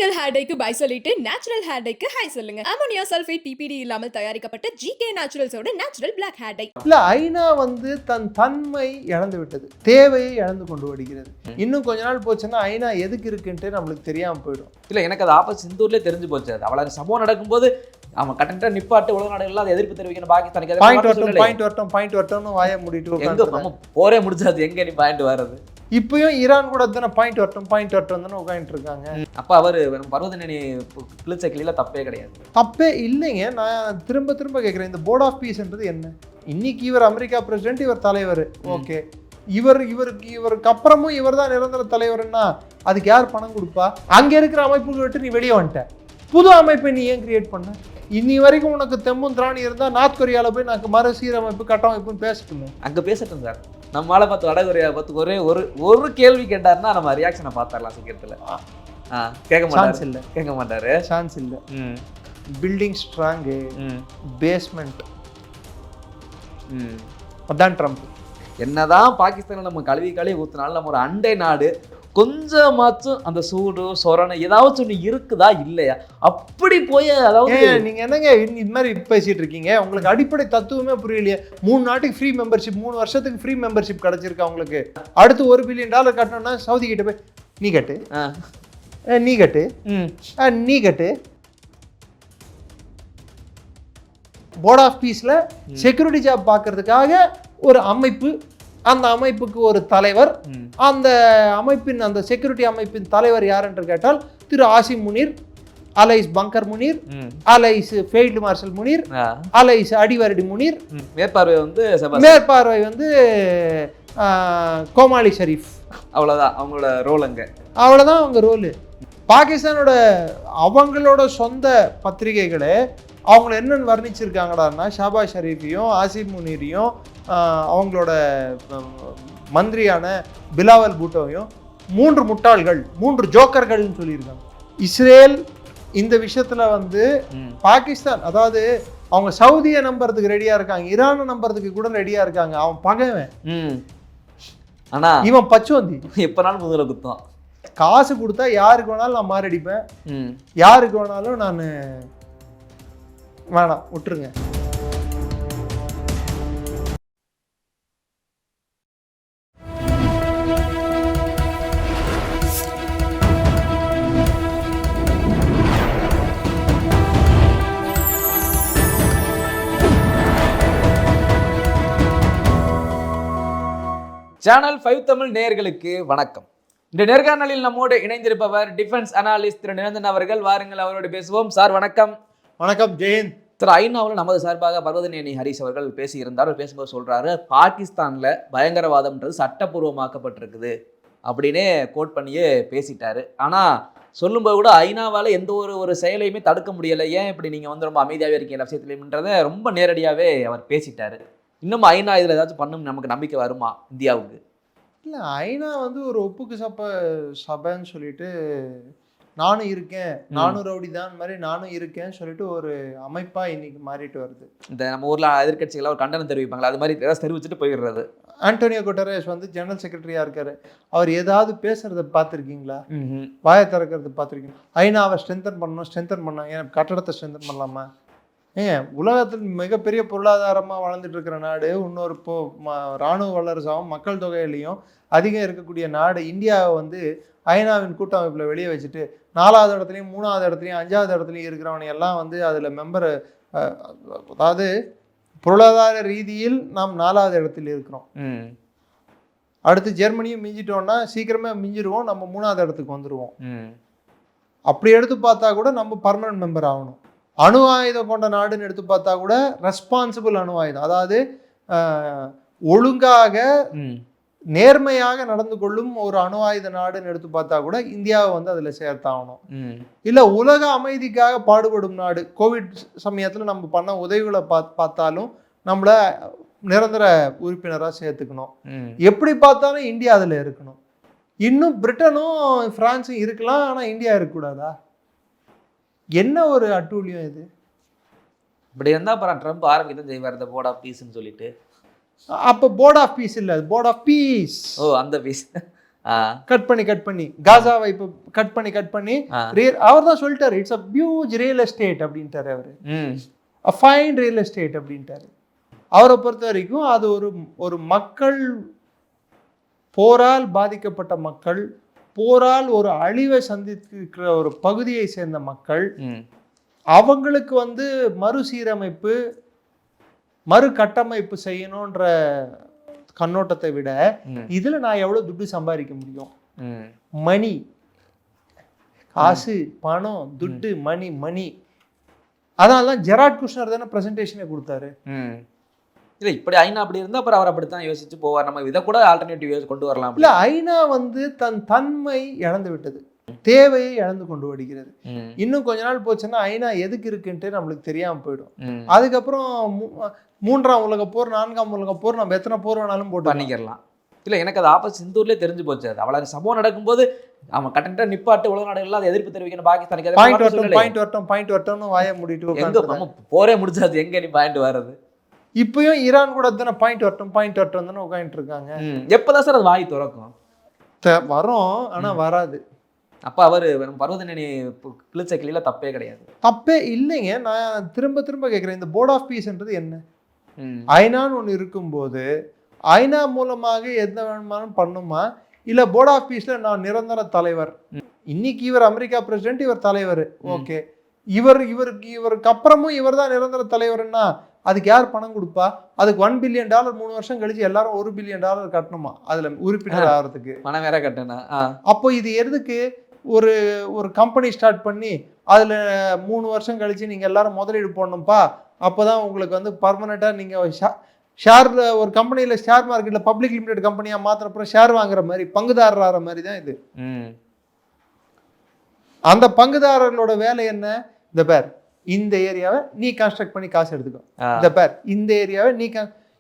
Chemical hair டைக்கு bye சொல்லிட்டு natural hair டைக்கு ஹை சொல்லுங்க. அமோனியா சல்ஃபேட் பிபிடி இல்லாமல் தயாரிக்கப்பட்ட ஜிகே நேச்சுரல்ஸோட நேச்சுரல் பிளாக் ஹேர் டை. இல்ல ஐநா தன் தன்மை இழந்து விட்டது, தேவையை இழந்து கொண்டு வருகிறது. இன்னும் கொஞ்ச நாள் போச்சுன்னா ஐநா எதுக்கு இருக்குன்ட்டு நம்மளுக்கு தெரியாம போயிடும். இல்ல எனக்கு அது ஆப்போசிட் சிந்தூர்லேயே தெரிஞ்சு போச்சு. அது அவ்வளவு சம்பவம் நடக்கும்போது அவன் கட்டண நிப்பாட்டு உலக நாடுகள் அதை எதிர்ப்பு தெரிவிக்கணும். பாகிஸ்தானுக்கு பாயிண்ட் வரட்டும் வாய மூடிட்டு எங்க நம்ம போரே முடிச்சாது, எங்க நீ பாயிண்ட் வர்றது? இப்பயும் ஈரான் கூட தானே பாயிண்ட் வரட்டும் தானே உட்காந்துட்டு இருக்காங்க. அப்ப அவரு பர்வதநேனி கிழிச்ச கிளியில தப்பே கிடையாது. தப்பே இல்லைங்க. நான் திரும்ப கேட்கிறேன், இந்த போர்ட் ஆஃப் பீஸ்ன்றது என்ன? இன்னைக்கு இவர் அமெரிக்கா பிரசிடென்ட், இவர் தலைவர், ஓகே. இவருக்கு அப்புறமும் இவர் தான் நிரந்தர தலைவர்னா அதுக்கு யார் பணம் கொடுப்பா? அங்க இருக்கிற அமைப்புகள் விட்டு நீ வெளியே வந்துட்ட, புது அமைப்பை நீ ஏன் கிரியேட் பண்ண? இன்னி வரைக்கும் உனக்கு தெம்பும் திராணி இருந்தா நார்த் கொரியால போய் நான் மறுசீரமைப்பு கட்டமைப்புன்னு பேசட்டும். அங்க பேசட்டும் சார். நம்மளால பார்த்து வடகொரியா பார்த்து ஒரே ஒரு கேள்வி கேட்டாருன்னா நம்ம ரியாக்ஷனை பார்த்துடலாம் சீக்கிரத்துல. கேட்க மாட்டாரு. சான்ஸ் இல்லை. பில்டிங் ஸ்ட்ராங்கு, பேஸ்மெண்ட், அதான் ட்ரம்ப். என்னதான் பாகிஸ்தானில் நம்ம கழுவி ஊற்றினாலும் நம்ம ஒரு அண்டை நாடு, கொஞ்சமாச்சும் அந்த சூடு சொரணை ஏதாச்சும் ஒன்று இருக்குதா இல்லையா? அப்படி போய் அதாவது நீங்க என்னங்க இது மாதிரி பேசிட்டு இருக்கீங்க? உங்களுக்கு அடிப்படை தத்துவமே புரியலையே. 3 நாட்டுக்கு ஃப்ரீ மெம்பர்ஷிப், 3 வருஷத்துக்கு ஃப்ரீ மெம்பர்ஷிப் கிடைச்சிருக்கு உங்களுக்கு. அடுத்து $1 பில்லியன் கட்டணும்னா சவுதி கிட்ட போய் நீ கட்டு, நீ கட்டு. போர்ட் ஆஃப் பீஸ்ல செக்யூரிட்டி ஜாப் பார்க்கறதுக்காக ஒரு அமைப்பு, அந்த அமைப்புக்கு ஒரு தலைவர், அந்த அமைப்பின் அந்த செக்யூரிட்டி அமைப்பின் தலைவர் யார் என்று கேட்டால் திரு Asim Munir, alias bunker Munir, alias field marshal Munir, alias அடிவரடி முனீர். மேற்பார்வை வந்து கோமாளி ஷரீஃப். அவ்வளோதான் அவங்களோட ரோல். அவ்வளோதான் அவங்க ரோலு. பாகிஸ்தானோட அவங்களோட சொந்த பத்திரிகைகளே அவங்கள என்னென்னு வர்ணிச்சிருக்காங்கடான்னா, ஷாபாஸ் ஷரீஃபையும் ஆசிம் முனீரையும் அவங்களோட மந்திரியான பிலாவல் பூட்டோவையும் 3 முட்டாள்கள், 3 ஜோக்கர்கள்னு சொல்லியிருக்காங்க. இஸ்ரேல் இந்த விஷயத்துல வந்து பாகிஸ்தான், அதாவது அவங்க சவுதியை நம்புறதுக்கு ரெடியா இருக்காங்க, ஈரானை நம்புறதுக்கு கூட ரெடியா இருக்காங்க. அவன் பகைவன், ஆனா இவன் பச்சுவந்தி. எப்பனாலும் முதல்ல குத்தம். காசு கொடுத்தா யாருக்கு வேணாலும் நான் மாரடிப்பேன், யாருக்கு வேணாலும் நான் வேணாம் விட்டுருங்க. சேனல் 5 தமிழ் நேயர்களுக்கு வணக்கம். இந்த நேர்காணலில் நம்மோடு இணைந்திருப்பவர் டிஃபென்ஸ் அனாலிஸ்ட் திரு நிரஞ்சன் அவர்கள். வாருங்கள் அவரோடு பேசுவோம். சார் வணக்கம். வணக்கம் ஜெயந்த். திரு ஐநாவில் நமது சார்பாக பர்வதநேனி ஹரிஸ் அவர்கள் பேசியிருந்தார். பேசும்போது சொல்றாரு, பாகிஸ்தான்ல பயங்கரவாதம்ன்றது சட்டப்பூர்வமாக்கப்பட்டிருக்குது அப்படின்னே கோட் பண்ணியே பேசிட்டாரு. ஆனா சொல்லும்போது கூட ஐநாவால் எந்த ஒரு செயலையுமே தடுக்க முடியலை, ஏன் இப்படி நீங்க வந்து ரொம்ப அமைதியாகவே இருக்கீங்க விஷயத்துலன்றதை ரொம்ப நேரடியாகவே அவர் பேசிட்டாரு. இன்னும் ஐநா இதில் ஏதாச்சும் பண்ணும் நமக்கு நம்பிக்கை வருமா இந்தியாவுக்கு? இல்லை, ஐநா வந்து ஒரு ஒப்புக்கு சபைன்னு சொல்லிட்டு நானும் இருக்கேன், நானும் ரவுடி தான் மாதிரி நானும் இருக்கேன்னு சொல்லிட்டு ஒரு அமைப்பா இன்னைக்கு மாறிட்டு வருது. இந்த நம்ம ஊர்ல எதிர்கட்சிகளாக ஒரு கண்டனம் தெரிவிப்பாங்களா, அது மாதிரி ஏதாவது தெரிவிச்சுட்டு போயிடுறது. ஆண்டோனியோ குட்டரஸ் வந்து ஜெனரல் செக்ரட்டரியா இருக்காரு. அவர் ஏதாவது பேசுறத பார்த்துருக்கீங்களா? வாயை திறக்கிறது பார்த்துருக்கீங்க? ஐநாவை ஸ்ட்ரென்தன் பண்ணணும், ஏன் கட்டடத்தை ஸ்ட்ரென்தன் பண்ணலாமா? உலகத்தில் மிகப்பெரிய பொருளாதாரமாக வளர்ந்துட்டு இருக்கிற நாடு, இன்னொரு இராணுவ வல்லரசாகவும் மக்கள் தொகையிலையும் அதிகம் இருக்கக்கூடிய நாடு இந்தியாவை வந்து ஐநாவின் கூட்டமைப்பில் வெளியே வச்சுட்டு 4வது இடத்துலையும் 3வது இடத்துலையும் 5வது இடத்துலையும் இருக்கிறவனை எல்லாம் வந்து அதில் மெம்பர், அதாவது பொருளாதார ரீதியில் நாம் 4வது இடத்தில் இருக்கிறோம். அடுத்து ஜெர்மனியும் மிஞ்சிட்டோம்னா சீக்கிரமே மிஞ்சிடுவோம், நம்ம 3வது இடத்துக்கு வந்துடுவோம். அப்படி எடுத்து பார்த்தா கூட நம்ம பர்மனன்ட் மெம்பர் ஆகணும். அணு ஆயுதம் கொண்ட நாடுன்னு எடுத்து பார்த்தா கூட ரெஸ்பான்சிபிள் அணு ஆயுதம், அதாவது ஒழுங்காக நேர்மையாக நடந்து கொள்ளும் ஒரு அணு ஆயுத நாடுன்னு எடுத்து பார்த்தா கூட இந்தியாவை வந்து அதில் சேர்த்தாகணும். இல்லை உலக அமைதிக்காக பாடுபடும் நாடு, கோவிட் சமயத்தில் நம்ம பண்ண உதவிகளை பார்த்தாலும் நம்மளை நிரந்தர உறுப்பினராக சேர்த்துக்கணும். எப்படி பார்த்தாலும் இந்தியா அதில் இருக்கணும். இன்னும் பிரிட்டனும் பிரான்ஸும் இருக்கலாம், ஆனால் இந்தியா இருக்கக்கூடாதா? என்ன ஒரு அட்டூழியம் இது! இப்படி இருந்தால் அப்புறம் ட்ரம்ப் ஆரம்பிதான் செய்வார் இந்த போர்ட் ஆஃப் பீஸ்ன்னு சொல்லிட்டு. அப்போ போர்ட் ஆஃப் பீஸ் இல்லை, அது போர்ட் ஆஃப் பீஸ். ஓ, அந்த பீஸ். கட் பண்ணி காசாவை இப்போ கட் பண்ணி அவர் தான் சொல்லிட்டாரு it's a huge real estate அப்படின்ட்டாரு அவரு. அ ஃபைன் ரியல் எஸ்டேட் அப்படின்ட்டாரு. அவரை பொறுத்த வரைக்கும் அது ஒரு மக்கள், போரால் பாதிக்கப்பட்ட மக்கள், போரால் ஒரு அழிவை சந்தித்திருக்கிற ஒரு பகுதியை சேர்ந்த மக்கள், அவங்களுக்கு வந்து மறுசீரமைப்பு மறு கட்டமைப்பு செய்யணுன்ற கண்ணோட்டத்தை விட இதுல நான் எவ்வளவு துட்டு சம்பாதிக்க முடியும், மணி, காசு, பணம், துட்டு, மணி. அதனாலதான் ஜெராட் குஷ்னர் தானே பிரசன்டேஷனை கொடுத்தாரு. இல்ல இப்படி ஐநா அப்படி இருந்தா அப்புறம் அவர் அப்படித்தான் யோசிச்சு போவார். நம்ம இதை கூட ஆல்டர்னேட்டிவ் கொண்டு வரலாம். இல்ல, ஐநா வந்து தன் தன்மை இழந்து விட்டது, தேவையை இழந்து கொண்டு வருகிறது. இன்னும் கொஞ்ச நாள் போச்சுன்னா ஐநா எதுக்கு இருக்குன்ட்டு நம்மளுக்கு தெரியாம போயிடும். அதுக்கப்புறம் 3ஆம் உலக போர், 4ஆம் உலக போர், நம்ம எத்தனை போர் வேணாலும் போட்டு பண்ணிக்கலாம். இல்ல எனக்கு அது ஆப்போசிட் சிந்தூர்லயே தெரிஞ்சு போச்சு. அது அவ்வளவு சம்பவம் நடக்கும்போது அவன் கரெக்டா நிப்பாட்டு உலக நாடுகள் அதை எதிர்ப்பு தெரிவிக்கணும். பாகிஸ்தானுக்கு பாயிண்ட் வரட்டும் வாய மூடிட்டு எங்க போரே முடிச்சாது, எங்க நீ பாயிண்ட் வர்றது? இப்பயும் ஈரான் கூட தானே பாயிண்ட் வரட்டும் தானே உட்காந்துட்டு இருக்காங்க. எப்பதான் சார் அது வாய் திறக்கும்? வரும், ஆனா வராது. அப்ப அவரு பர்வதநேனி கிழிச்ச கிளியில தப்பே கிடையாது. தப்பே இல்லைங்க. நான் திரும்ப கேட்கிறேன், இந்த போர்ட் ஆஃப் பீஸ்ன்றது என்ன? ஐநான்னு ஒன்று இருக்கும்போது ஐநா மூலமாக எந்த வேணுமானும் பண்ணுமா, இல்ல போர்ட் ஆஃப் பீஸ்ல நான் நிரந்தர தலைவர், இன்னைக்கு இவர் அமெரிக்கா பிரசிடென்ட், இவர் தலைவர், ஓகே, இவருக்கு அப்புறமும் இவர் தான் நிரந்தர தலைவர்னா அதுக்கு யார் பணம் கொடுப்பா? அதுக்கு $1 பில்லியன் 3 வருஷம் கழிச்சு எல்லாரும் $1 பில்லியன் கட்டணுமா அதுல உறுப்பினர் ஆகிறதுக்கு? பணம் வேற கட்டணும். அப்போ இது எதுக்கு? ஒரு கம்பெனி ஸ்டார்ட் பண்ணி அதுல 3 வருஷம் கழிச்சு நீங்க எல்லாரும் முதலீடு போடணும்ப்பா, அப்போதான் உங்களுக்கு வந்து பர்மனெண்டா நீங்க ஷேர்ல ஒரு கம்பெனியில ஷேர் மார்க்கெட்ல பப்ளிக் லிமிடெட் கம்பெனியா மாத்திரப்புறம் ஷேர் வாங்குற மாதிரி பங்குதாரர் ஆகிற மாதிரி தான் இது. அந்த பங்குதாரர்களோட வேலை என்ன? இந்த பேர் இந்த ஏரியாவை நீ கன்ஸ்ட்ரக்ட் பண்ணி காசு எடுத்துக்கோ, இந்த பேர் இந்த ஏரியாவை நீ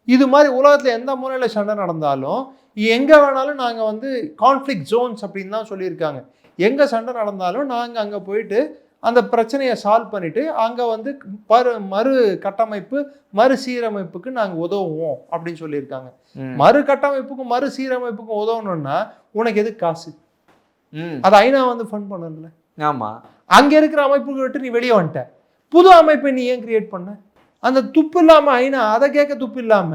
இது மாதிரி உலகத்துல எந்த மூலையில சண்டை நடந்தாலும் எங்க வேணாலும் நாங்க வந்து கான்ஃப்ளிக்ட் ஜோன்ஸ் அப்படின்னு தான் சொல்லியிருக்காங்க. எங்க சண்டை நடந்தாலும் நாங்க அங்க போயிட்டு அந்த பிரச்சனையை சால்வ் பண்ணிட்டு அங்க வந்து மறு கட்டமைப்பு மறுசீரமைப்புக்கு நாங்க உதவுவோம் அப்படின்னு சொல்லியிருக்காங்க. மறு கட்டமைப்புக்கும் மறுசீரமைப்புக்கும் உதவணும்னா உனக்கு எது காசு? அது ஐநா வந்து ஃபண்ட் பண்ணல. ஆமா, அங்க இருக்கிற அமைப்புகள் விட்டு நீ வெளியே வந்துட்ட, புது அமைப்பை நீ ஏன் கிரியேட் பண்ண? அந்த துப்பு இல்லாம ஐநா அதை கேட்க துப்பு இல்லாம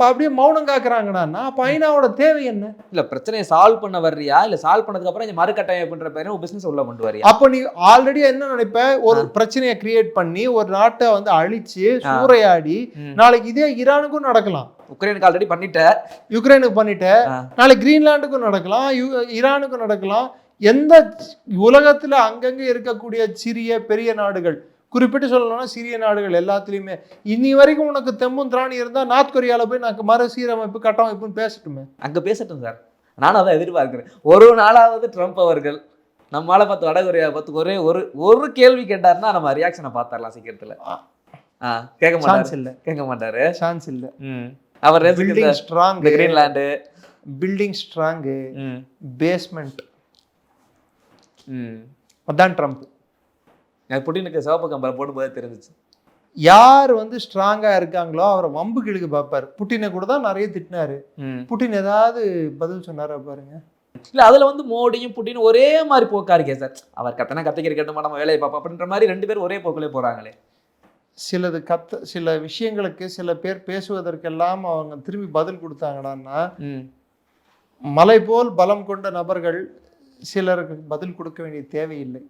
அப்படியே மௌனம் காக்குறாங்கன்னா அப்ப ஐநாவோட தேவை என்ன? இல்ல பிரச்சனையை சால்வ் பண்ண வர்றியா, இல்ல சால்வ் பண்ணதுக்கு அப்புறம் மறுகட்டமைப்புன்ற பேரு பிசினஸ் உள்ள கொண்டு வரியா? அப்ப நீ ஆல்ரெடி என்ன நினைப்ப? ஒரு பிரச்சனையை கிரியேட் பண்ணி ஒரு நாட்டை வந்து அழிச்சு சூறையாடி நாளைக்கு இதே ஈரானுக்கும் நடக்கலாம். உக்ரைனுக்கு ஆல்ரெடி யுக்ரைனுக்கு பண்ணிட்ட, நாளைக்கு கிரீன்லாண்டுக்கும் நடக்கலாம், ஈரானுக்கும் நடக்கலாம். எந்த உலகத்துல அங்கங்க இருக்கக்கூடிய சிறிய பெரிய நாடுகள், குறிப்பிட்டு சொல்லணும்னா சிறிய நாடுகள் எல்லாத்துலயுமே இன்னி வரைக்கும் உனக்கு தெம்பும் திராணி இருந்தா நார்த் கொரியால போய் நான் மறுசீரமைப்பு கட்டமைப்புன்னு பேசட்டுமே. அங்க பேசட்டும் சார், நானும் அதான் எதிர்பார்க்கிறேன். ஒரு நாளாவது ட்ரம்ப் அவர்கள் நம்மளால பார்த்து வடகொரியா பார்த்து ஒரே ஒரு கேள்வி கேட்டாருன்னா நம்ம ரியாக்ஷனை பார்த்துடலாம் சீக்கிரத்துல. கேட்க மாட்டாரு. சான்ஸ் இல்ல. அவர் building strong, Greenland building strong, basement, அதான் ட்ரம்ப். புட்டினுக்கு சிவப்பு கம்பளம் போடும்போது தெரிஞ்சிச்சு யார் வந்து ஸ்ட்ராங்கா இருக்காங்களோ அவரை வம்பு கிழக்கு பார்ப்பாரு. புட்டினை கூட தான் நிறைய திட்டினாரு. புட்டின் ஏதாவது பதில் சொன்னாரா பாருங்க. இல்ல அதுல வந்து மோடியும் புட்டினும் ஒரே மாதிரி போக்கா இருக்கே சார். அவர் கத்திரிக்கட்டுமா நம்ம வேலையை பார்ப்போம் அப்படின்ற மாதிரி 2 பேரும் ஒரே போக்கிலே போறாங்களே. சில விஷயங்களுக்கு சில பேர் பேசுவதற்கெல்லாம் அவங்க திரும்பி பதில் கொடுத்தாங்கடான்னா மலை போல் பலம் கொண்ட நபர்கள் சிலருக்கு பதில் கொடுக்க வேண்டிய தேவையில்லை.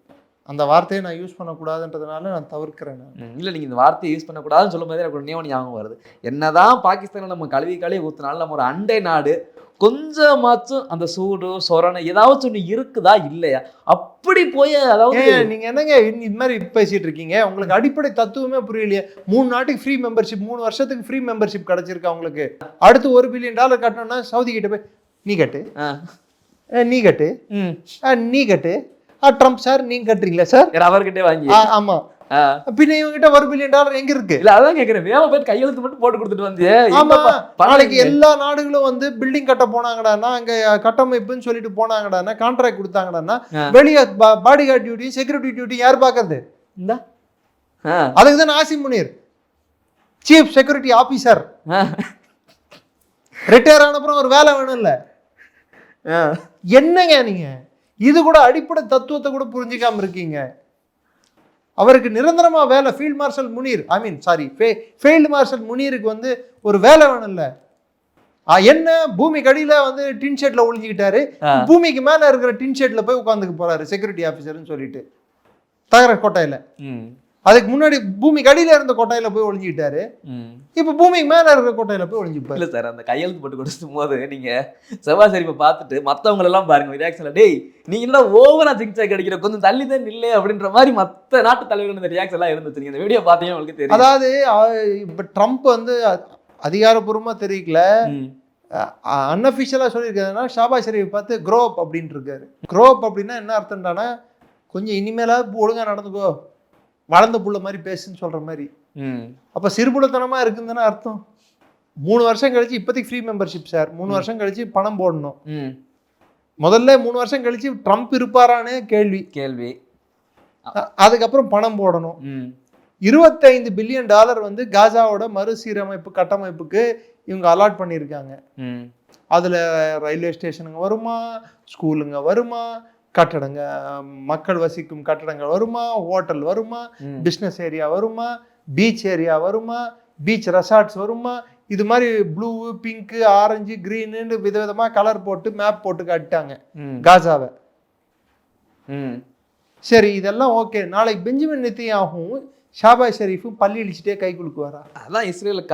அந்த வார்த்தையை நான் யூஸ் பண்ணக்கூடாதுன்றதுனால நான் தவிர்க்கிறேன். இல்லை நீங்கள் இந்த வார்த்தையை யூஸ் பண்ணக்கூடாதுன்னு சொல்லும் போதே எனக்கு ஒரு நினைவு ஞாபகம் வருது. என்னதான் பாகிஸ்தானில் நம்ம கழுவி ஊற்றினாலும் நம்ம ஒரு அண்டை நாடு கொஞ்சமாச்சும் அந்த சூடு சொரணை ஏதாவது ஒன்று இருக்குதா இல்லையா? அப்படி போய் அதாவது நீங்க என்னங்க இது மாதிரி பேசிட்டு இருக்கீங்க? உங்களுக்கு அடிப்படை தத்துவமே புரியலையே. 3 நாட்டுக்கு ஃப்ரீ மெம்பர்ஷிப், 3 வருஷத்துக்கு ஃப்ரீ மெம்பர்ஷிப் கிடைச்சிருக்கு அவங்களுக்கு. அடுத்து $1 பில்லியன் கட்டணும்னா சவுதி கிட்ட போய் நீ கட்டு, நீ கட்டு, நீ கட்டு. ட்ரம்ப் சார் நீங்க கட்டுறீங்களா சார்? அவர்கிட்ட வாங்கி. ஆமா, பின்ன இவங்கிட்ட $1 பில்லியன் எங்க இருக்கு? இல்ல அதான் கேக்குறேன். வேற போய் கையெழுத்து மட்டும் போட்டு கொடுத்துட்டு வந்து நாளைக்கு எல்லா நாடுகளும் வந்து பில்டிங் கட்ட போனாங்கடான்னா, அங்க கட்டமைப்புன்னு சொல்லிட்டு போனாங்கடான்னா, கான்ட்ராக்ட் கொடுத்தாங்கடான்னா, வெளியே body guard duty security duty யார் பாக்குறது? இந்த அதுக்கு தான் Asim Munir chief security officer retire ஆனப்புறம் ஒரு வேலை வேணும் இல்ல. என்னங்க நீங்க இது கூட அடிப்படை தத்துவத்தை கூட புரிஞ்சுக்காம இருக்கீங்க. அவருக்கு நிரந்தரமா வேலை field marshal Munir field marshal முனீருக்கு வந்து ஒரு வேலை வேணும்ல. என்ன பூமிக்கு அடியில வந்து டின் ஷெட்ல ஒளிஞ்சுக்கிட்டாரு, பூமிக்கு மேல இருக்கிற டின் ஷெட்ல போய் உட்காந்துக்கு போறாரு செக்யூரிட்டி ஆபீசர்னு சொல்லிட்டு தகர கோட்டையில. அதுக்கு முன்னாடி பூமிக்கு அடியில இருந்த கோட்டையில போய் ஒளிஞ்சுக்கிட்டாரு, இப்ப பூமிக்கு மேல இருக்கிற கோட்டையில போய் ஒளிஞ்சுப்பாரு. இல்ல சார், அந்த கையெழுத்து போட்டு கொடுக்கும் போது நீங்க செவ்வாய் ஷெரீஃபை பார்த்துட்டு மத்தவங்க எல்லாம் பாருங்க ரியாக்ஷன்ல, டேய் நீங்க எல்லாம் ஓவரா ஜிக்ஜாக் அடிக்கிற கொஞ்சம் தள்ளி தான் இல்லை அப்படின்ற மாதிரி மத்த நாட்டு தலைவர்கள் இந்த ரியாக்ஷன் எல்லாம் இருந்துச்சு. நீங்க இந்த வீடியோ பார்த்தீங்கன்னா உங்களுக்கு தெரியும். அதாவது இப்ப ட்ரம்ப் வந்து அதிகாரப்பூர்வமா தெரிவிக்கல, அன்அஃபிஷியலா சொல்லியிருக்காருன்னா ஷாபாஸ் ஷெரீஃப் பார்த்து க்ரோப் அப்படின்ட்டு இருக்காரு. க்ரோப் அப்படின்னா என்ன அர்த்தம்டானா கொஞ்சம் இனிமேலாவது ஒழுங்கா நடந்துக்கோ, வளர்ந்த புள்ள மாதிரி பேசுன்னு சொல்ற மாதிரி. அப்ப சிறுபுலத்தனமா இருக்குன்னு தானே அர்த்தம். 3 வருஷம் கழிச்சு, இப்போதைக்கு ஃப்ரீ மெம்பர்ஷிப் சார், 3 வருஷம் கழிச்சு பணம் போடணும். முதல்ல 3 வருஷம் கழிச்சு ட்ரம்ப் இருப்பாரானே கேள்வி, அதுக்கப்புறம் பணம் போடணும். $25 பில்லியன் வந்து காசாவோட மறுசீரமைப்பு கட்டமைப்புக்கு இவங்க அலாட் பண்ணியிருக்காங்க. அதுல ரயில்வே ஸ்டேஷனுங்க வருமா, ஸ்கூலுங்க வருமா, கட்டடங்க மக்கள் வசிக்கும் கட்டடங்கள் வருமா, ஹோட்டல் வருமா, பிஸ்னஸ் ஏரியா வருமா, பீச் ஏரியா வருமா, பீச் ரெசார்ட்ஸ் வருமா, இது மாதிரி ப்ளூ பிங்க் ஆரஞ்சு கிரீனு விதவிதமா கலர் போட்டு மேப் போட்டு காட்டாங்க காசாவை. சரி இதெல்லாம் ஓகே. நாளைக்கு பெஞ்சமின் நெத்தன்யாஹூவும் ஷாபாஸ் ஷெரீஃபும் பள்ளி அடிச்சுட்டே கை குலுக்குவாரா? அதான் இஸ்ரேல்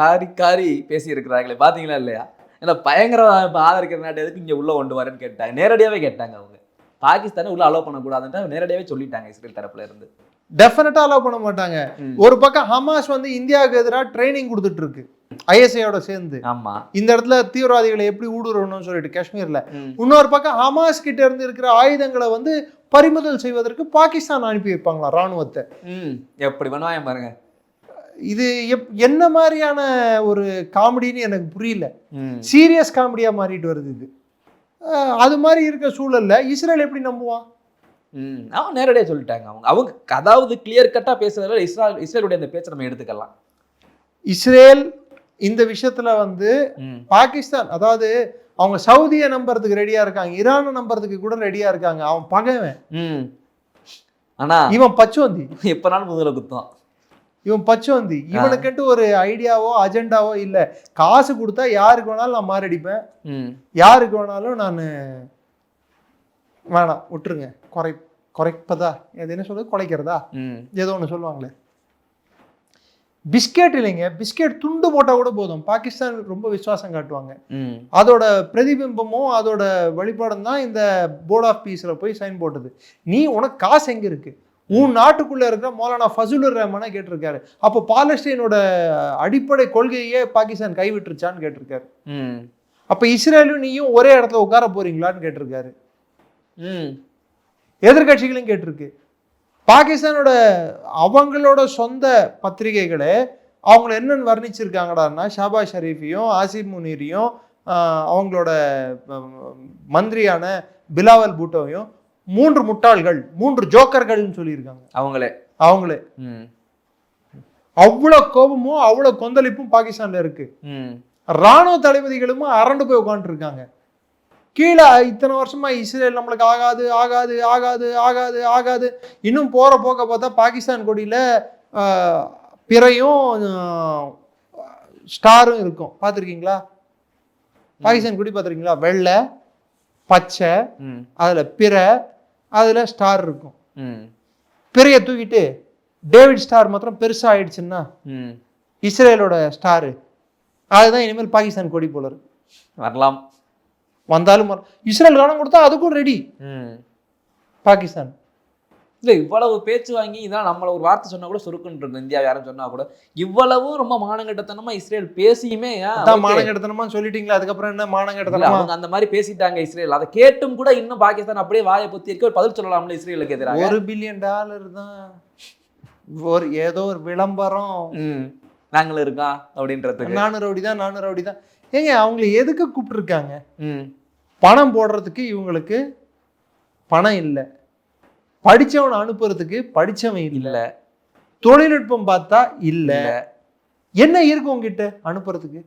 காரி பேசி இருக்கிறாங்களே, பாத்தீங்களா இல்லையா? ஏன்னா பயங்கரவாத ஆதரிக்கிற நாட்டு எதுக்கு இங்க உள்ள கொண்டு வரேன்னு கேட்டாங்க, நேரடியாவே கேட்டாங்க. அவங்க பாகிஸ்தானை உள்ள அலோவ் பண்ணக்கூடாதுன்னு நேரடியாவே சொல்லிட்டாங்க இஸ்ரேல் தரப்புல இருந்து. டெஃபினட்டா அலோவ் பண்ண மாட்டாங்க. ஒரு பக்கம் ஹமாஸ் வந்து இந்தியாவுக்கு எதிராக ட்ரைனிங் கொடுத்துட்டு இருக்கு ஐஎஸ்ஐயோட சேர்ந்து. ஆமா, இந்த இடத்துல தீவிரவாதிகளை எப்படி ஊடுருவணும்னு சொல்லிட்டு காஷ்மீர்ல. இன்னொரு பக்கம் ஹமாஸ் கிட்ட இருந்து இருக்கிற ஆயுதங்களை வந்து பறிமுதல் செய்வதற்கு பாகிஸ்தான் அனுப்பி வைப்பாங்களா ராணுவத்தை. எப்படி பண்ணுவாங்க பாருங்க. இது என்ன மாதிரியான ஒரு காமெடின்னு எனக்கு புரியல. சீரியஸ் காமெடியா மாறிட்டு வருது இது. அது மாதிரி இருக்க சூழல்ல இஸ்ரேல் எப்படி நம்புவான்? அவன் நேரடியா சொல்லிட்டாங்க. அவங்க அதாவது கிளியர் கட்டா பேசுறதுல இஸ்ரேலுடைய அந்த பேச்சை நம்ம எடுத்துக்கலாம். இஸ்ரேல் இந்த விஷயத்துல வந்து பாகிஸ்தான், அதாவது அவங்க சவுதியை நம்புறதுக்கு ரெடியா இருக்காங்க, ஈரானை நம்புறதுக்கு கூட ரெடியா இருக்காங்க. அவன் பகைவன், ஆனா இவன் பச்சோந்தி. எப்பனாலும் முதல்ல குத்தம். இவன் பச்சோந்தி. இவனுக்கிட்ட ஒரு ஐடியாவோ அஜெண்டாவோ இல்லை. காசு கொடுத்தா யாருக்கு வேணாலும் நான் மாரடிப்பேன், யாருக்கு வேணாலும் நான் வேணாம் விட்டுருங்க, குறைப்பதா அது என்ன சொல்றது, குலைக்கிறதா ஏதோ ஒன்று சொல்லுவாங்களே. பிஸ்கெட் இல்லைங்க, பிஸ்கெட் துண்டு போட்டா கூட போதும். பாகிஸ்தான் ரொம்ப விசுவாசம் காட்டுவாங்க. அதோட பிரதிபிம்பமும் அதோட வெளிப்பாடும் தான் இந்த போர்ட் ஆஃப் பீஸ்ல போய் சைன் போட்டது. நீ உனக்கு காசு எங்க இருக்கு? உன் நாட்டுக்குள்ள இருக்கிற மௌலானா ஃபசுலுர் ரஹ்மானை கேட்டிருக்காரு. அப்போ பாலஸ்தீனோட அடிப்படை கொள்கையே பாகிஸ்தான் கைவிட்டுருச்சான்னு கேட்டிருக்காரு. அப்ப இஸ்ரேலும் நீயும் ஒரே இடத்துல உட்கார போறீங்களான்னு கேட்டிருக்காரு. எதிர்கட்சிகளும் கேட்டிருக்கு. பாகிஸ்தானோட அவங்களோட சொந்த பத்திரிகைகளே அவங்கள என்னன்னு வர்ணிச்சிருக்காங்கடான்னா, ஷாபாஸ் ஷெரீஃபையும் ஆசிப் முனீரையும் அவங்களோட மந்திரியான பிலாவல் பூட்டோவையும் 3 முட்டாள்கள், 3 ஜோக்கர்கள்னு சொல்லியிருக்காங்க. அவங்களே அவ்வளவு கோபமும் அவ்வளவு கொந்தளிப்பும் பாகிஸ்தான்ல இருக்கு. ராணுவ தளபதிகளும் அரண்டு போய் உட்காந்துட்டு இருக்காங்க. கீழே இத்தனை வருஷமா இஸ்ரேல் நம்மளுக்கு ஆகாது ஆகாது ஆகாது ஆகாது ஆகாது, இன்னும் போற போக்க பார்த்தா பாகிஸ்தான் கொடியில பிறையும் ஸ்டாரும் இருக்கும். பார்த்துருக்கீங்களா? பாகிஸ்தான் கொடி பார்த்துருக்கீங்களா? வெள்ளை பச்சை, அதுல பிறை, அதுல ஸ்டார் இருக்கும். பிறைய தூக்கிட்டு டேவிட் ஸ்டார் மாத்திரம் பெருசா ஆயிடுச்சுன்னா இஸ்ரேலோட ஸ்டாரு, அதுதான் இனிமேல் பாகிஸ்தான் கொடி போல இருக்கு. வரலாம், வந்தாலும் இஸ்ரேல் கவனம் கொடுத்தா அதுக்கும் ரெடி பாகிஸ்தான். இல்லை இவ்வளவு பேச்சு வாங்கி இதான் நம்மள ஒரு வார்த்தை சொன்னா கூட சுருக்குன்னு இருக்கு. இந்தியா யாரும் சொன்னா கூட இவ்வளவும் ரொம்ப மானங்கட்டத்தனமா இஸ்ரேல் பேசியுமே மானங்கட்டத்தனமா சொல்லிட்டீங்களா? அதுக்கப்புறம் என்ன மானங்கட்டத்தனமா? அவங்க அந்த மாதிரி பேசிட்டாங்க இஸ்ரேல். அதை கேட்டும் கூட இன்னும் பாகிஸ்தான் அப்படியே வாயை பொத்தி இருக்க ஒரு பதில் சொல்லலாம்ல இஸ்ரேலுக்கு எதிராக. $1 பில்லியன் தான் ஒரு ஏதோ ஒரு விளம்பரம், நாங்களும் இருக்கோம் அப்படின்றது. 400 ரவுடி தான். ஏங்க அவங்களை எதுக்கு கூப்பிட்டுருக்காங்க? பணம் போடுறதுக்கு இவங்களுக்கு பணம் இல்லை, படிச்சவனை அனுப்புறதுக்கு படிச்சவன் இல்லை, தொழில்நுட்பம் பார்த்தா இல்லை. என்ன இருக்கு உங்ககிட்ட அனுப்புறதுக்கு?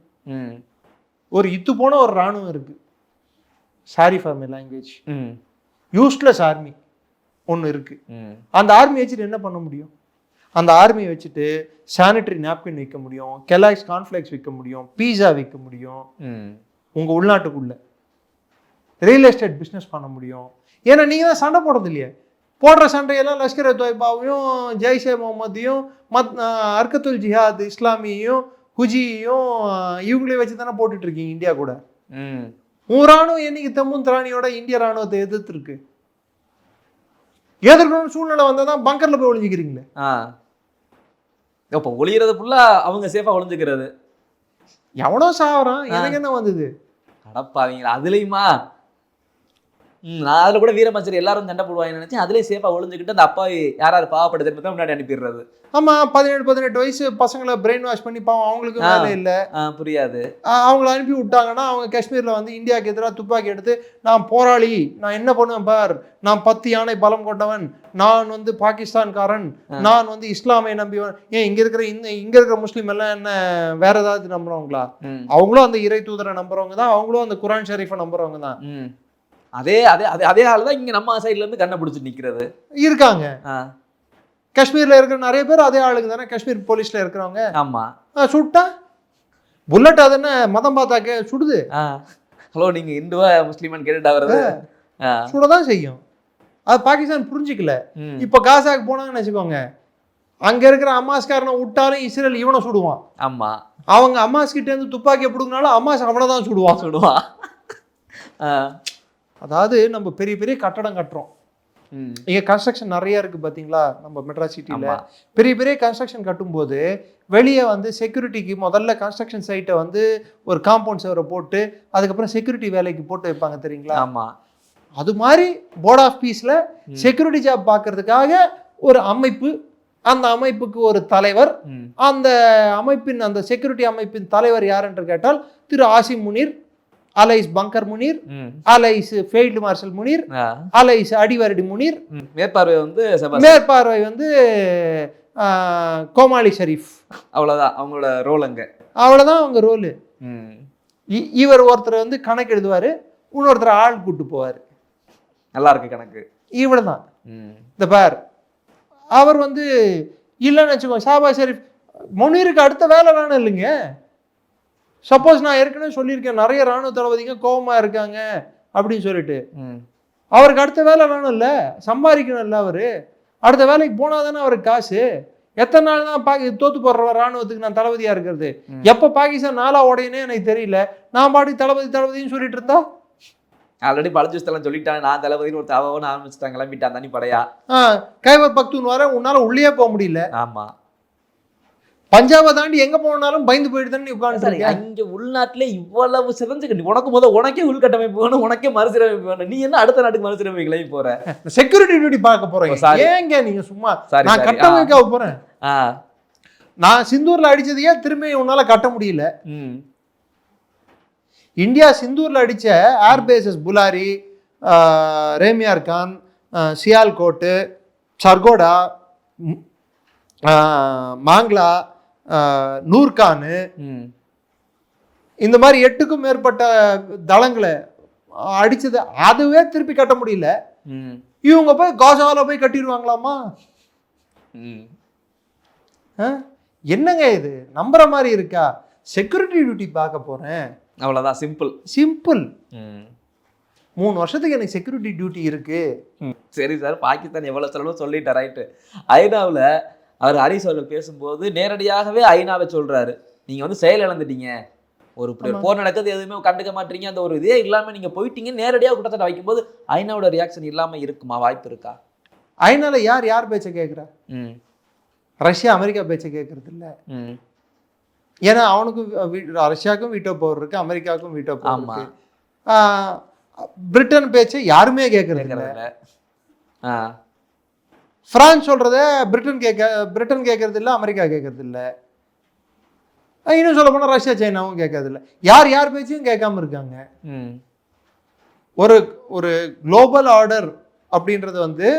ஒரு இத்து போன ஒரு ராணுவம் இருக்கு, சாரி ஃபார் மை லாங்குவேஜ், ம் யூஸ்லெஸ் ஆர்மி ஒன்று இருக்குது. ம் அந்த ஆர்மி வச்சுட்டு என்ன பண்ண முடியும்? அந்த ஆர்மியை வச்சுட்டு சானிட்டரி நாப்கின் விற்க முடியும், கெலாக்ஸ் கார்ன்ஃப்ளேக்ஸ் விற்க முடியும், பீஸா விற்க முடியும், ம் உங்கள் உள்நாட்டுக்குள்ள ரியல் எஸ்டேட் பிஸ்னஸ் பண்ண முடியும். ஏன்னா நீங்கள் தான் சண்டை போடுறது இல்லையே. போடுற சண்டையெல்லாம் லஷ்கர் தொய்பாவையும் ஜெய்ஷே முகமதையும் அர்கத்துல் ஜிஹாத் இஸ்லாமியையும் ஹுஜியையும் இவங்களையும் வச்சு தானே போட்டுட்டு இருக்கீங்க இந்தியா கூட. ம் உன் ராணுவம் என்னைக்கு தெம்மும் திராணியோட இந்திய ராணுவத்தை எதிர்த்துருக்கு? எதிர்க்கணும்னு சூழ்நிலை வந்தால் தான் பங்கரில் போய் ஒளிஞ்சிக்கிறீங்களே. இப்போ ஒளியறது ஃபுல்லா அவங்க சேஃபா ஒளிஞ்சுக்கிறது. எவனோ சாவறான், எனக்கு என்ன வந்தது? அடப்பாவீங்களா அதுலயுமா? நான் அதுல கூட வீரமச்சரி எல்லாரும் சண்டை போடுவாங்கன்னு நினைச்சேன். அதுலயும் சேஃபா ஒளிஞ்சுக்கிட்டு அந்த அப்பா யாராரு பாவப்பட்ட திரும்ப முன்னாடி அனுப்பிடுறது. ஆமா, 17 வயசு பசங்களை பிரெயின் வாஷ் பண்ணி பாவம், அவங்களுக்கு வேலை இல்லை, புரியாது. அவங்கள அனுப்பி விட்டாங்கன்னா அவங்க காஷ்மீர்ல வந்து இந்தியாவுக்கு எதிராக துப்பாக்கி எடுத்து நான் போராளி, நான் என்ன பண்ணுவேன் பார், நான் 10 யானை பலம் கொண்டவன், நான் வந்து பாகிஸ்தான்காரன், நான் வந்து இஸ்லாமை நம்பிவன். ஏன் இங்க இருக்கிற முஸ்லீம் எல்லாம் என்ன வேற ஏதாவது நம்புறவங்களா? அவங்களும் அந்த இறை தூதரை நம்புறவங்க தான், அவங்களும் அந்த குரான் ஷரீஃபை நம்புறவங்க தான். அதே அதே அதே அதே ஆள் தான் இங்க நம்ம சைட்ல இருந்து கண்ணை பிடிச்சி நிக்கிறது இருக்காங்க. காஷ்மீர்ல இருக்கிற நிறைய பேர் அதே ஆளுங்க தானே, காஷ்மீர் போலீஸ்ல இருக்கிறவங்க. ஆமா, சுட்டா புல்லட் அது என்ன மதம் பார்த்தாக்க சுடுது. ஹலோ நீங்க இந்துவா முஸ்லீமான்னு கேட்டுட்டா வருது, சுடதான் செய்யும். அது பாகிஸ்தான் புரிஞ்சிக்கல. இப்ப காசாக்கு போனாங்கன்னு வச்சுக்கோங்க, அங்க இருக்கிற அம்மாஸ்காரனை விட்டாலும் இஸ்ரேல் இவனை சுடுவான். ஆமா, அவங்க அம்மாஸ் கிட்ட இருந்து துப்பாக்கியை பிடுங்கினாலும் அம்மாஸ் அவனை தான் சுடுவான். அதாவது நம்ம பெரிய பெரிய கட்டடம் கட்டுறோம், இங்கே கன்ஸ்ட்ரக்ஷன் நிறைய இருக்குது பார்த்தீங்களா நம்ம மெட்ராஸ் சிட்டியில். பெரிய பெரிய கன்ஸ்ட்ரக்ஷன் கட்டும்போது வெளியே வந்து செக்யூரிட்டிக்கு முதல்ல கன்ஸ்ட்ரக்ஷன் சைட்டை வந்து ஒரு காம்பவுண்ட் சேவரை போட்டு அதுக்கப்புறம் செக்யூரிட்டி வேலைக்கு போட்டு வைப்பாங்க தெரியுங்களா. ஆமாம், அது மாதிரி போர்ட் ஆஃப் பீஸில் செக்யூரிட்டி ஜாப் பார்க்கறதுக்காக ஒரு அமைப்பு, அந்த அமைப்புக்கு ஒரு தலைவர், அந்த அமைப்பின் அந்த செக்யூரிட்டி அமைப்பின் தலைவர் யார் என்று கேட்டால் திரு Asim Munir, alias bunker Munir, alias field marshal Munir, alias அடிவரடி முனீர். மேற்பார்வை வந்து கோமாளி ஷரீஃப். அவ்வளோதான் அவங்களோட ரோல். அங்கே அவ்வளோதான் அவங்க ரோலு. இவர் ஒருத்தர் வந்து கணக்கு எழுதுவார், இன்னொருத்தர் ஆள் கூட்டு போவார். நல்லா இருக்கு கணக்கு. இவ்வளவுதான். இந்த பார் அவர் வந்து இல்லைன்னு வச்சுக்கோங்க, ஷாபாஸ் ஷெரீப் முனீருக்கு அடுத்த வேலை வேணும் இல்லைங்க. சப்போஸ் நான் ஏற்கனவே சொல்லியிருக்கேன் நிறைய ராணுவ தளபதிங்க கோபமா இருக்காங்க அப்படின்னு சொல்லிட்டு, அவருக்கு அடுத்த வேலை வேணும் இல்லை, சம்பாதிக்கணும் இல்லை, அவரு அடுத்த வேலைக்கு போனால் தானே அவருக்கு காசு. எத்தனை நாள் தான் தோத்து போடுற ராணுவத்துக்கு நான் தளபதியா இருக்கிறது? எப்போ பாகிஸ்தான் நாளா உடையனே எனக்கு தெரியல, நான் பாட்டி தளபதினு சொல்லிட்டு இருந்தா. ஆல்ரெடி பலஜிஸ்தெல்லாம் சொல்லிட்டாங்க நான் தளபதினு ஒரு தவன்னு ஆரம்பிச்சுட்டாங்க, கிளம்பிட்டான் தனி படையா. கைவர் பக்தூன் வர உன்னால உள்ளே போக முடியல. ஆமா, பஞ்சாபை தாண்டி எங்க போனாலும் பயந்து போயிட்டு தானே உட்காந்து. இங்க உள்நாட்டுல இவ்வளவு சிறந்து உனக்கே உள்கட்டமைப்பு வேணும், உனக்கே மறுசீரமைப்பு வேணும், நீ என்ன அடுத்த நாட்டுக்கு மறுசீரமைப்பு கிளம்பி போற? செக்யூரிட்டி டியூட்டி பார்க்க போறேன். ஏங்க நீங்க சும்மா? நான் கட்டமைக்க போறேன். நான் சிந்தூர்ல அடிச்சதையே திரும்பி உன்னால கட்ட முடியல. இந்தியா சிந்தூர்ல அடிச்ச ஏர்பேசஸ் புலாரி, ரேமியார் கான், சியால்கோட்டு, சர்கோடா, மாங்லா, நூர்கானு, இந்த மாதிரி 8க்கும் மேற்பட்ட தளங்களை அடிச்சது அதுவே திருப்பி கட்ட முடியல. இவங்க போய் காசாவில் போய் கட்டிடுவாங்களாமா? என்னங்க இது நம்புற மாதிரி இருக்கா? செக்யூரிட்டி டியூட்டி பார்க்க போறேன், அவ்வளவுதான். சிம்பிள். 3 வருஷத்துக்கு எனக்கு செக்யூரிட்டி டியூட்டி இருக்கு. சரி சார், பாகிஸ்தான் எவ்வளவு சொல்லணும் சொல்லிட்டார், ரைட்டு. ஐநாவில் அவர் ஹரிஸ் அவர்கள் பேசும்போது நேரடியாகவே ஐநாவை சொல்றாரு, நீங்க வந்து செயல் இழந்துட்டீங்க, ஒரு போர் நடக்குது எதுவுமே கண்டுக்க மாட்டீங்க, அந்த ஒரு இதே இல்லாம நீங்க போயிட்டீங்க, நேரடியாக குற்றச்சாட்டு வைக்கும்போது ஐநாவோட ரியாக்ஷன் இல்லாம இருக்குமா? வாய்ப்பு இருக்கா? ஐநால யார் பேச்சை கேட்குறா? ரஷ்யா அமெரிக்கா பேச்சை கேட்கறது இல்லை. ஏன்னா அவனுக்கும் ரஷ்யாவுக்கும் வீட்டோ பவர் இருக்கு, அமெரிக்காவுக்கும் வீட்டோ பவர் இருக்கு. பிரிட்டன் பேச்சை யாருமே கேட்கறது இல்லை. பிரான்ஸ் சொல்றத பிரிட்டன் கேட்கறது இல்லை, அமெரிக்கா கேட்கறது இல்லை. இன்னும் சொல்ல போனா ரஷ்யா சைனாவும் கேட்கறது இல்லை. யார் பேச்சையும் கேட்காம இருக்காங்க. ஒரு குளோபல் ஆர்டர் அப்படின்றது வந்து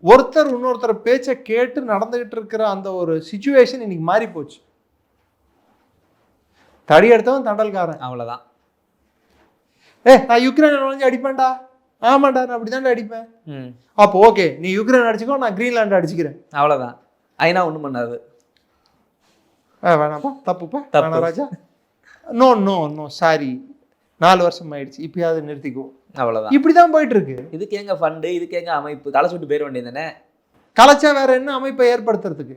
ஒருத்தர் இன்னொருத்தர் பேச்சை கேட்டு நடந்துகிட்டு இருக்கிற அந்த ஒரு சிச்சுவேஷன் இன்னைக்கு மாறி போச்சு. தடி எடுத்தவன் தண்டல்காரன், அவ்வளவுதான். நான் யுக்ரைன் நுழைஞ்சு அடிப்பேன்டா, ஆமாண்டா நான் அப்படிதான்டா அடிப்பேன். அப்போ ஓகே நீ யுக்ரைன் அடிச்சுக்கோ, நான் கிரீன்லாண்ட் அடிச்சுக்கிறேன். அவ்வளவுதான். ஐநா ஒண்ணும் பண்ணாது. வேணாப்பா, தப்புப்பா, வேணாம் ராஜா. நோ நோ நோ சாரி, 4 வருஷம் ஆயிடுச்சு, இப்பயாவது நிறுத்திக்கோ. அவ்வளவுதான். இப்படிதான் போயிட்டு இருக்கு. இதுக்கு எங்க ஃபண்டு, இதுக்கு எங்க அமைப்பு, கலை சுட்டு போயிட வேண்டியது தானே. கலைச்சா வேற என்ன அமைப்பை ஏற்படுத்துறதுக்கு?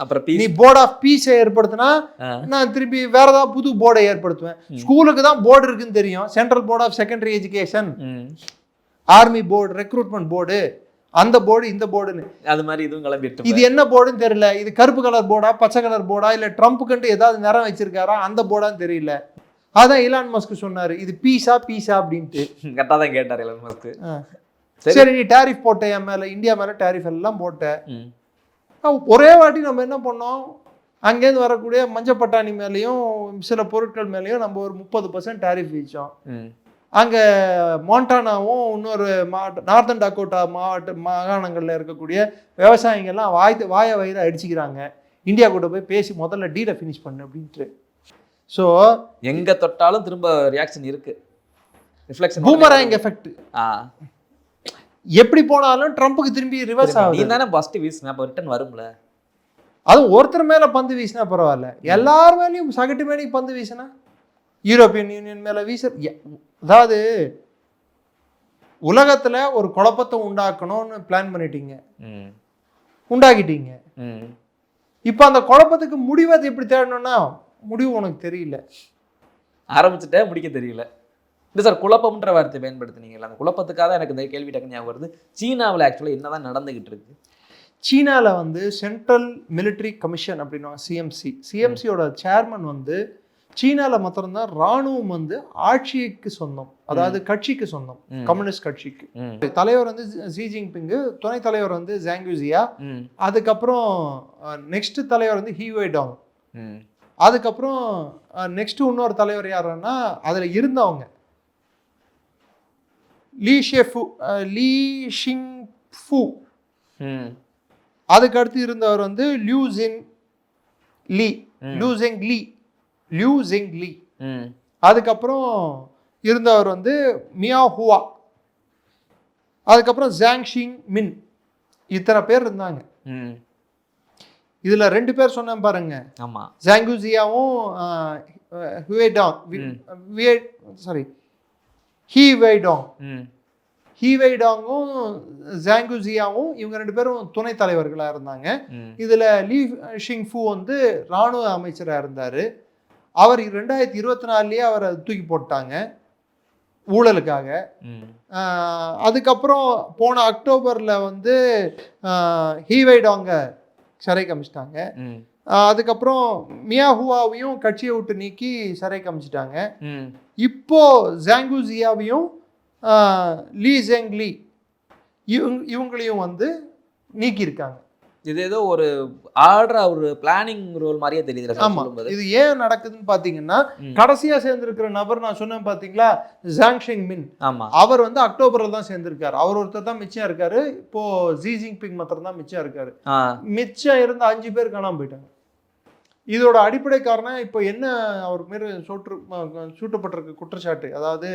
அப்புறம் நீ போர்ட் ஆஃப் பீஸை ஏற்படுத்தினா நான் திருப்பி வேற ஏதாவது புது போர்டை ஏற்படுத்துவேன். ஸ்கூலுக்கு தான் போர்டு இருக்குன்னு தெரியும், central board of secondary education, army board, recruitment board, அந்த போர்டு இந்த போர்டுன்னு. அது மாதிரி இதுவும் கிளம்பிட்டு இது என்ன போர்டுன்னு தெரியல. இது கருப்பு கலர் போர்டா, பச்சை கலர் போர்டா, இல்ல ட்ரம்ப்புக்கு ஏதாவது நிறம் வச்சிருக்காரா அந்த போர்டான்னு தெரியல. அதான் இலான் மஸ்க் சொன்னாரு, இது பீஸா அப்படின்ட்டு. கரெக்டா தான் கேட்டார் இலான் மஸ்க். சரி நீ டாரிஃப் போட்ட, என் மேல இந்தியா மேல டாரிஃப் எல்லாம் போட்ட. ஒரே வாட்டி நம்ம என்ன பண்ணோம், அங்கேருந்து வரக்கூடிய மஞ்சள் பட்டாணி மேலேயும் சில பொருட்கள் மேலேயும் நம்ம ஒரு 30% டாரிஃப் வீச்சோம். அங்கே மோண்டானாவும் இன்னொரு நார்தன் டக்கோட்டா மாகாணங்களில் இருக்கக்கூடிய விவசாயிகள்லாம் வாய வயிறு அடிச்சுக்கிறாங்க. இந்தியா கூட போய் பேசி முதல்ல டீலை ஃபினிஷ் பண்ணு அப்படின்ட்டு. ஸோ எங்கே தொட்டாலும் திரும்ப ரியாக்ஷன் இருக்கு, ரிஃப்ளெக்ஷன், பூமராங் எஃபெக்ட். எப்படி போனாலும் ட்ரம்ப்புக்கு திரும்பி ரிவர்ஸ் ஆகுது. நீ தானே ஃபர்ஸ்ட் வீசினா அப்போ ரிட்டர்ன் வரும்ல. அதுவும் ஒருத்தர் மேலே பந்து வீசினா பரவாயில்ல, எல்லார் மேலேயும் சகட்டு மேலேயும் பந்து வீசினா, யூரோப்பியன் யூனியன் மேலே அதாவது உலகத்தில் ஒரு குழப்பத்தை உண்டாக்கணும்னு பிளான் பண்ணிட்டீங்க, உண்டாக்கிட்டீங்க. இப்போ அந்த குழப்பத்துக்கு முடிவை எப்படி தேடணும்னா முடிவு உனக்கு தெரியல, ஆரம்பிச்சுட்டே முடிக்க தெரியல. இல்லை சார், குழப்பம்ன்ற வார்த்தை பயன்படுத்தினீங்களா, அந்த குழப்பத்துக்காக தான் எனக்கு இந்த கேள்வி டக்கு ஞாபகம் வருது. சீனாவில் ஆக்சுவலாக என்னதான் நடந்துகிட்டு இருக்கு? சீனாவில் சென்ட்ரல் மிலிட்ரி கமிஷன் அப்படின்னா சிஎம்சியோட சேர்மன் சீனாவில் மாத்திரம்தான் இராணுவம் ஆட்சிக்கு சொந்தம், அதாவது கட்சிக்கு சொந்தம், கம்யூனிஸ்ட் கட்சிக்கு. தலைவர் ஷி ஜின்பிங், துணை தலைவர் ஜாங் யூசியா, அதுக்கப்புறம் நெக்ஸ்ட் தலைவர் ஹீ வெய்டாங், அதுக்கப்புறம் நெக்ஸ்ட் இன்னொரு தலைவர் யாருன்னா அதில் இருந்தவங்க லீ ஷிங்ஃபு, அதுக்கு அடுத்து இருந்தவர் லியூ ஜெங் லீ, அதுக்கப்புறம் இருந்தவர் மியா ஹுவா, அதுக்கப்புறம் ஜாங் ஷிங் மின். இத்தனை பேர் இருந்தாங்க. இதுல 2 பேர் சொன்னேன் பாருங்க. ஆமா, ஜாங்குசியாவும் ஹீ வெய்டாங்கும் ஜாங்குசியாவும் இவங்க 2 பேரும் துணை தலைவர்களா இருந்தாங்க. இதுல லீ ஷிங்ஃபு இராணுவ அமைச்சராக இருந்தாரு. அவர் 2024லயே அவரை தூக்கி போட்டாங்க ஊழலுக்காக. அதுக்கப்புறம் போன அக்டோபர்ல ஹீ வெய்டாங்க சிறை கமிச்சிட்டாங்க. அதுக்கப்புறம் மியாஹுவாவையும் கட்சியை விட்டு நீக்கி சிறை கமிச்சிட்டாங்க. இப்போ ஜாங்குசியாவையும் லீ ஜெங் லீ இவங்களையும் நீக்கியிருக்காங்க. இது ஏதோ ஒரு ஆர்டர், ஒரு பிளானிங் ரோல் மாதிரியே தெரியுது. ஆமா, இது ஏன் நடக்குதுன்னு பாத்தீங்கன்னா, கடைசியா சேர்ந்திருக்கிற நபர் நான் சொன்னேன் பாத்தீங்களா, ஜாங் ஷிங் மின். ஆமா, அவர் அக்டோபர்ல தான் சேர்ந்திருக்காரு. அவர் ஒருத்தர் தான் மிச்சம் இருக்காரு. இப்போ ஷி ஜின்பிங் மாத்திரம் தான் மிச்சம் இருக்காரு. மிச்சம் இருந்த 5 பேர் காணாம போயிட்டாங்க. இதோட அடிப்படை காரணம் இப்போ என்ன, அவர் மேல சூட்டப்பட்டிருக்க குற்றச்சாட்டு, அதாவது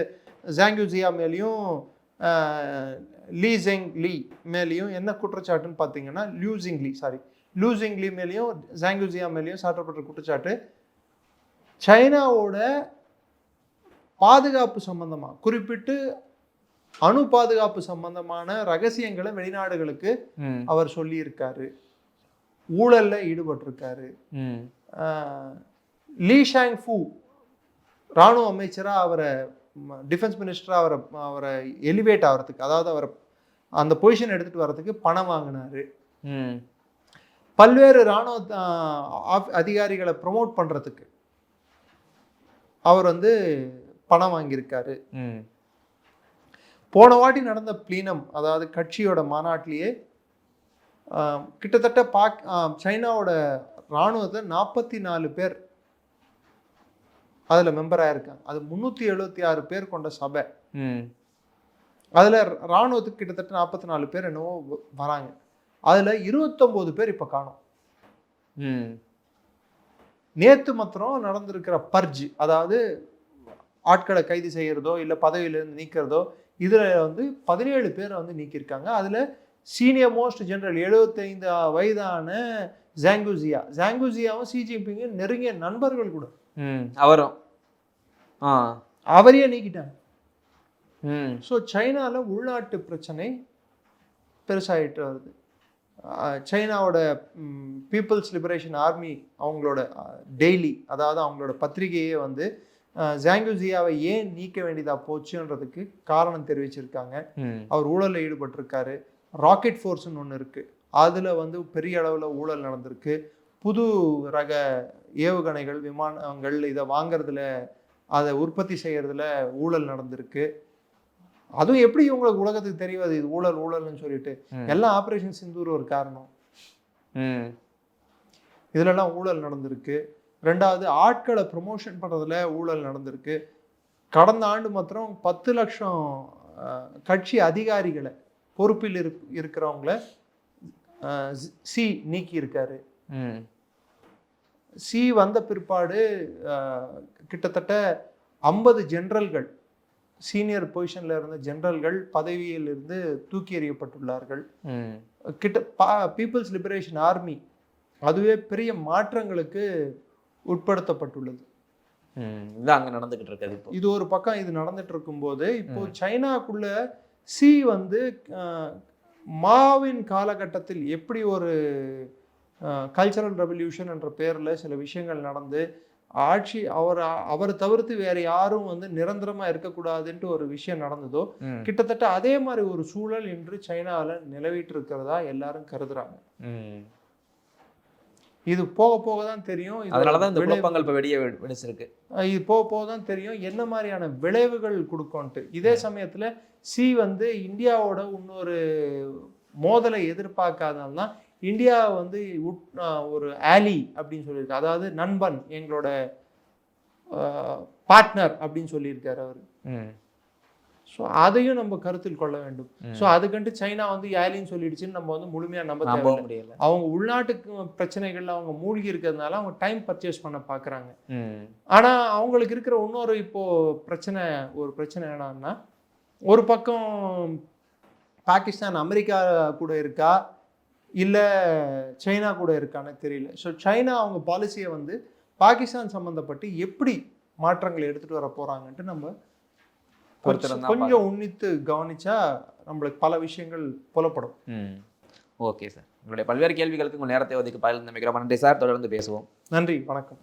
ஜாங்குசியா மேலேயும் லீ ஜெங் லீ மேலேயும் என்ன குற்றச்சாட்டுன்னு பார்த்தீங்கன்னா, லூ ஜிங் லீ மேலேயும் ஜாங்குசியா மேலேயும் சாட்டப்பட்ட குற்றச்சாட்டு சைனாவோட பாதுகாப்பு சம்பந்தமாக, குறிப்பிட்டு அணு பாதுகாப்பு சம்பந்தமான ரகசியங்களை வெளிநாடுகளுக்கு அவர் சொல்லியிருக்காரு, ஊழல்ல ஈடுபட்டிருக்காரு. லீ ஷாங்ஃபு இராணுவ அமைச்சராக அவரை, டிஃபென்ஸ் மினிஸ்டராக அவரை எலிவேட் ஆகிறதுக்கு, அதாவது அவரை அந்த பொசிஷன் எடுத்துட்டு வர்றதுக்கு பணம் வாங்கினாரு. பல்வேறு இராணுவ அதிகாரிகளை ப்ரொமோட் பண்றதுக்கு அவர் பணம் வாங்கியிருக்காரு. போன வாட்டி நடந்த பிளீனம், அதாவது கட்சியோட மாநாட்டிலேயே கிட்டத்தட்ட சைனாவோட இராணுவத்தை 44 பேர் அதில் மெம்பராக இருக்காங்க. அது 376 பேர் கொண்ட சபை. அதில் இராணுவத்துக்கு கிட்டத்தட்ட 44 பேர் என்னவோ வராங்க. அதில் 29 பேர் இப்போ காணோம். நேற்று மாத்திரம் நடந்திருக்கிற பர்ஜ், அதாவது ஆட்களை கைது செய்கிறதோ இல்லை பதவியிலிருந்து நீக்கிறதோ இதில் வந்து 17 பேரை வந்து நீக்கியிருக்காங்க. அதில் சீனியர் மோஸ்ட் ஜெனரல் 75 வயதான ஜாங்குசியாவும் ஷி ஜின்பிங்கும் நெருங்கிய நண்பர்கள் கூட. அவரும் அவரையே நீக்கிட்டாங்க. ஸோ சைனாவில் உள்நாட்டு பிரச்சனை பெருசாகிட்டு வருது. சைனாவோட பீப்புள்ஸ் லிபரேஷன் ஆர்மி அவங்களோட டெய்லி, அதாவது அவங்களோட பத்திரிகையே வந்து ஜாங்குசியாவை ஏன் நீக்க வேண்டியதாக போச்சுன்றதுக்கு காரணம் தெரிவிச்சிருக்காங்க. அவர் ஊழலில் ஈடுபட்டிருக்காரு. ராக்கெட் ஃபோர்ஸ்னு ஒன்று இருக்குது, அதில் வந்து பெரிய அளவில் ஊழல் நடந்திருக்கு. புது ரக ஏவுகணைகள் விமானங்கள் இதை வாங்கிறதுல அதை உற்பத்தி செய்கிறதுல ஊழல் நடந்திருக்கு. அதுவும் எப்படி உங்களுக்கு உலகத்துக்கு தெரியாது இது ஊழல்னு சொல்லிட்டு? எல்லாம் ஆப்ரேஷன் சிந்தூர் ஒரு காரணம். இதுலலாம் ஊழல் நடந்திருக்கு. ரெண்டாவது, ஆட்களை ப்ரொமோஷன் பண்ணுறதுல ஊழல் நடந்திருக்கு. கடந்த ஆண்டு மாத்திரம் 10 லட்சம் கட்சி அதிகாரிகளை பொறுப்பில் இருக்கிறவங்கள சி நீக்கி இருக்காரு. சி வந்த பிற்பாடு கிட்டத்தட்ட 50 ஜெனரல்கள், சீனியர் பொசிஷன்ல இருந்த ஜெனரல்கள் பதவியில் இருந்து தூக்கி எறியப்பட்டுள்ளார்கள். பீப்புள்ஸ் லிபரேஷன் ஆர்மி அதுவே பெரிய மாற்றங்களுக்கு உட்படுத்தப்பட்டுள்ளது. இது அங்க நடந்துகிட்டு இருக்குது. இது ஒரு பக்கம் இது நடந்துட்டு இருக்கும்போது இப்போ சைனாக்குள்ள சி வந்து மாவின் காலகட்டத்தில் எப்படி ஒரு கல்ச்சரல் ரெவல்யூஷன் என்ற பேர்ல சில விஷயங்கள் நடந்து ஆட்சி அவரை தவிர்த்து வேற யாரும் வந்து நிரந்தரமா இருக்கக்கூடாதுன்ட்டு ஒரு விஷயம் நடந்ததோ, கிட்டத்தட்ட அதே மாதிரி ஒரு சூழல் இன்று சைனாவில் நிலவிட்டு இருக்கிறதா எல்லாரும் கருதுறாங்க. இது போக போக தான் தெரியும். அதனாலதான் இந்த குழப்பங்கள் இப்ப வெடிச்சிருக்கு. இது போக போக தான் தெரியும் என்ன மாதிரியான விளைவுகள் கொடுக்கும்ட்டு. இதே சமயத்துல சி வந்து இந்தியாவோட இன்னொரு மோதலை எதிர்பார்க்காதனால்தான் இந்தியா வந்து ஒரு ஆலி அப்படின்னு சொல்லியிருக்கு, அதாவது நண்பன், எங்களோட பார்ட்னர் அப்படின்னு சொல்லியிருக்காரு அவர். ஸோ அதையும் நம்ம கருத்தில் கொள்ள வேண்டும். ஸோ அதுக்கண்டு சைனா வந்து ஆலின்னு சொல்லிடுச்சுன்னு நம்ம வந்து முழுமையாக நம்ப முடியல. அவங்க உள்நாட்டு பிரச்சனைகள்ல அவங்க மூழ்கி இருக்கிறதுனால அவங்க டைம் பர்ச்சேஸ் பண்ண பார்க்குறாங்க. ஆனால் அவங்களுக்கு இருக்கிற இன்னொரு இப்போ ஒரு பிரச்சனை என்னன்னா, ஒரு பக்கம் பாகிஸ்தான் அமெரிக்கா கூட இருக்கா இல்லை சைனா கூட இருக்கான்னு தெரியல. ஸோ சைனா அவங்க பாலிசியை வந்து பாகிஸ்தான் சம்மந்தப்பட்டு எப்படி மாற்றங்களை எடுத்துகிட்டு வர போகிறாங்கன்ட்டு நம்ம கொஞ்சம் உன்னித்து கவனிச்சா நம்மளுக்கு பல விஷயங்கள் புலப்படும். ஓகே சார், உங்களுடைய பல்வேறு கேள்விகளுக்கு உங்கள் நேரத்தை ஒதுக்கி பகிர்ந்து மிக நன்றி சார். தொடர்ந்து பேசுவோம். நன்றி, வணக்கம்.